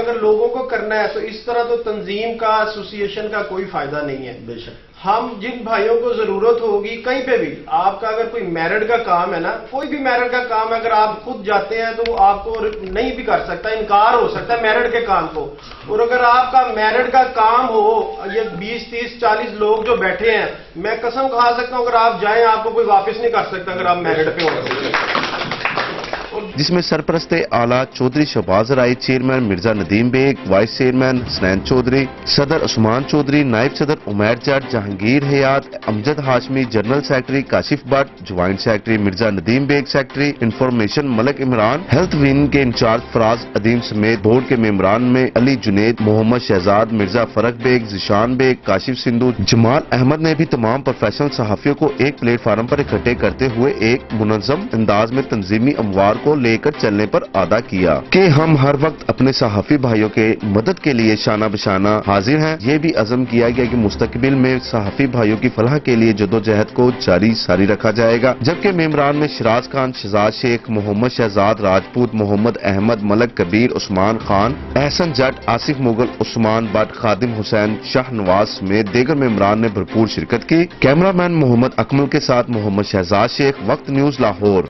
اگر لوگوں کو کرنا ہے تو اس طرح تو تنظیم کا ایسوسیشن کا کوئی فائدہ نہیں ہے. بے شک ہم جن بھائیوں کو ضرورت ہوگی کہیں پہ بھی، آپ کا اگر کوئی میرٹ کا کام ہے نا، کوئی بھی میرٹ کا کام ہے، اگر آپ خود جاتے ہیں تو وہ آپ کو نہیں بھی کر سکتا، انکار ہو سکتا ہے میرٹ کے کام کو. اور اگر آپ کا میرٹ کا کام ہو، یہ 20 30 40 لوگ جو بیٹھے ہیں، میں قسم کھا سکتا ہوں اگر آپ جائیں آپ کو کوئی واپس نہیں کر سکتا اگر آپ میرٹ پہ ہو. جس میں سرپرست اعلیٰ Chaudhry Shahbaz Rai, chairman Mirza Nadeem Baig, vice chairman Hasnain Chaudhry, صدر عثمان چودھری، نائب صدر Umair Jatt, Jahangir Hayat, Amjad Hashmi, general secretary Kashif Butt, joint secretary Mirza Nadeem Baig, secretary information Malik Imran, health wing کے انچارج فراز عدیم سمیت بورڈ کے ممبران میں علی جنید، محمد شہزاد، مرزا فرق بیگ، ذیشان بیگ، کاشف سندھو، جمال احمد نے بھی تمام پروفیشنل صحافیوں کو ایک پلیٹ فارم پر اکٹھے کرتے ہوئے ایک منظم انداز میں تنظیمی اموار کو لے کر چلنے پر آگاہ کیا کہ ہم ہر وقت اپنے صحافی بھائیوں کے مدد کے لیے شانہ بشانہ حاضر ہیں. یہ بھی عزم کیا گیا کہ مستقبل میں صحافی بھائیوں کی فلاح کے لیے جدوجہد کو جاری ساری رکھا جائے گا. جبکہ ممبران میں شراز خان، شہزاد شیخ، محمد شہزاد راجپوت، محمد احمد، ملک کبیر، عثمان خان، احسن جٹ، آصف مغل، عثمان بٹ، خادم حسین، شاہ نواز سمیت دیگر ممبران نے بھرپور شرکت کی. کیمرہ مین محمد اکمل کے ساتھ محمد شہزاد شیخ، وقت نیوز لاہور.